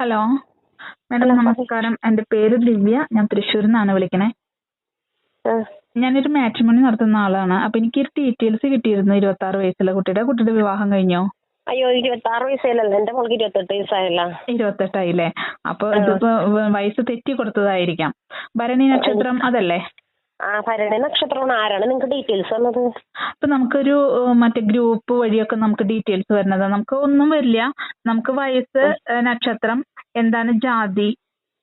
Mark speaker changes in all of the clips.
Speaker 1: Hello madam
Speaker 2: hello പറയ്.
Speaker 1: നമസ്കാരം. എൻ്റെ പേര് ദിവ്യ. ഞാൻ തൃശ്ശൂരിൽ നിന്നാണ് വിളിക്കണേ.
Speaker 2: ആ.
Speaker 1: ഞാനൊരു മാട്രിമോണി നടത്തുന്ന ആളാണ്. അപ്പൊ എനിക്ക് ഡീറ്റെയിൽസ് കിട്ടിയിരുന്നു. 26 വയസ്സുള്ള കുട്ടിയുടെ വിവാഹം കഴിഞ്ഞോ?
Speaker 2: അയ്യോ 26 വയസ്സായില്ലല്ലോ, എന്റെ മോൾക്ക് 28 വയസ്സായല്ല.
Speaker 1: 28 അപ്പൊ ഇതിപ്പോ വയസ്സ് തെറ്റി കൊടുത്തതായിരിക്കാം. ഭരണി നക്ഷത്രം അതല്ലേ?
Speaker 2: ആ ഭരണി നക്ഷത്രമാണ്. ആരാണ് നിങ്ങൾക്ക് ഡീറ്റെയിൽസ് തന്നത്?
Speaker 1: അപ്പൊ നമുക്കൊരു മറ്റേ ഗ്രൂപ്പ് വഴിയൊക്കെ നമുക്ക് ഡീറ്റെയിൽസ് വരുന്നത്. നമുക്ക് ഒന്നും വരില്ല. നമുക്ക് വയസ്സ്, നക്ഷത്രം, എന്താണ് ജാതി,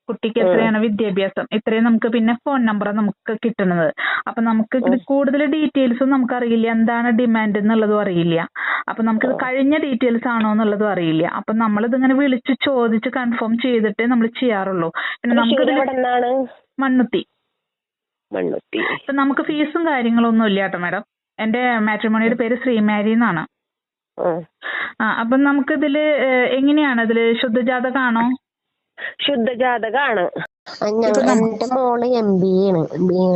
Speaker 1: കുട്ടിക്ക് എത്രയാണ് വിദ്യാഭ്യാസം, ഇത്രയും നമുക്ക്, പിന്നെ ഫോൺ നമ്പർ നമുക്ക് കിട്ടുന്നത്. അപ്പൊ നമുക്ക് കൂടുതൽ ഡീറ്റെയിൽസും നമുക്ക് അറിയില്ല. എന്താണ് ഡിമാൻഡ് എന്നുള്ളതും അറിയില്ല. അപ്പൊ നമുക്കിത് കഴിഞ്ഞ ഡീറ്റെയിൽസ് ആണോ എന്നുള്ളതും അറിയില്ല. അപ്പൊ നമ്മളിതിങ്ങനെ വിളിച്ച് ചോദിച്ച് കൺഫേം ചെയ്തിട്ടേ നമ്മൾ ചെയ്യാറുള്ളൂ. പിന്നെ നമുക്ക് മണ്ണുത്തി. അപ്പൊ നമുക്ക് ഫീസും കാര്യങ്ങളൊന്നും ഇല്ല കേട്ടോ മാഡം. എന്റെ മാട്രിമോണിയുടെ പേര് ശ്രീമാരി എന്നാണ്. അപ്പൊ നമുക്കിതില് എങ്ങനെയാണ്? ഇതില് ശുദ്ധജാതകാണോ?
Speaker 2: ശുദ്ധജാതകാണ്. എന്റെ മോള് MBA ആണ്.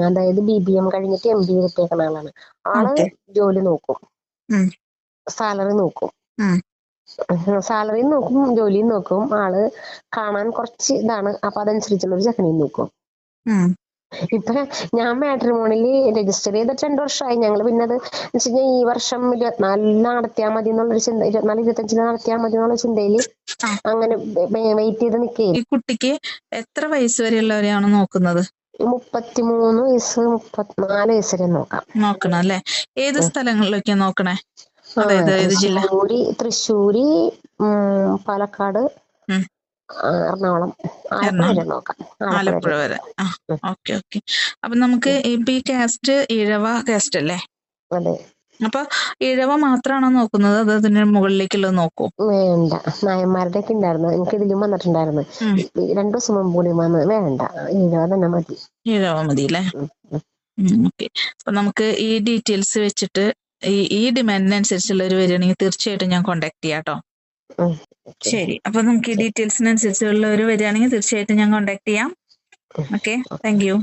Speaker 2: അതായത് BBM കഴിഞ്ഞിട്ട് MBA കിട്ടിയേക്കുന്ന ആളാണ്. ആള് ജോലി നോക്കും, സാലറി നോക്കും, സാലറിയും നോക്കും, ജോലിയും നോക്കും. ആള് കാണാൻ കുറച്ച് ഇതാണ്. അപ്പൊ അതനുസരിച്ചുള്ള ഒരു ചെക്കനെയും നോക്കും. ഇപ്പൊ ഞാൻ മാട്രിമോണിയില് രജിസ്റ്റർ ചെയ്തിട്ട് 2 വർഷമായി. ഞങ്ങള് പിന്നെ അത് ഈ വർഷം 24 നടത്തിയാൽ മതി എന്നുള്ളൊരു ചിന്ത, 24-25 നടത്തിയാൽ മതി എന്നുള്ള ചിന്തയില് അങ്ങനെ വെയിറ്റ് ചെയ്ത് നിൽക്കുകയും.
Speaker 1: ഈ കുട്ടിക്ക് എത്ര വയസ്സ് വരെയുള്ളവരെയാണ് നോക്കുന്നത്?
Speaker 2: 33 വയസ്സ് 34 വയസ്സ് വരെ
Speaker 1: നോക്കണം അല്ലെ? ഏത് സ്ഥലങ്ങളിലൊക്കെയാ നോക്കണേ? അതായത്
Speaker 2: തൃശ്ശൂര്, പാലക്കാട്, എറണാകുളം,
Speaker 1: ആലപ്പുഴ വരെ. ഓക്കെ. അപ്പൊ നമുക്ക് ഇപ്പൊ ഈ കാസ്റ്റ് ഇഴവ കാസ്റ്റ് അല്ലേ?
Speaker 2: അതെ.
Speaker 1: അപ്പൊ ഇഴവ മാത്രമാണോ നോക്കുന്നത്? അത് അതിന് മുകളിലേക്കുള്ളത് നോക്കൂ?
Speaker 2: വേണ്ട, നായന്മാരുടെ ഒക്കെ ഉണ്ടായിരുന്നു. എനിക്ക് ഇതിലും വന്നിട്ടുണ്ടായിരുന്നു. 2 ദിവസം മുമ്പ് കൂടി വന്ന്. വേണ്ട, ഇഴവ തന്നെ മതി.
Speaker 1: ഇഴവ മതി അല്ലേ? ഓക്കെ. അപ്പൊ നമുക്ക് ഈ ഡീറ്റെയിൽസ് വെച്ചിട്ട് ഈ ഡിമാൻഡിനനുസരിച്ചുള്ളവർ വരികയാണെങ്കിൽ തീർച്ചയായിട്ടും ഞാൻ കോണ്ടാക്ട് ചെയ്യാം കേട്ടോ. ശരി. അപ്പൊ നമുക്ക് ഈ ഡീറ്റെയിൽസിനനുസരിച്ചുള്ളവർ വരികയാണെങ്കിൽ തീർച്ചയായിട്ടും ഞാൻ കോണ്ടാക്ട് ചെയ്യാം. Okay, thank you.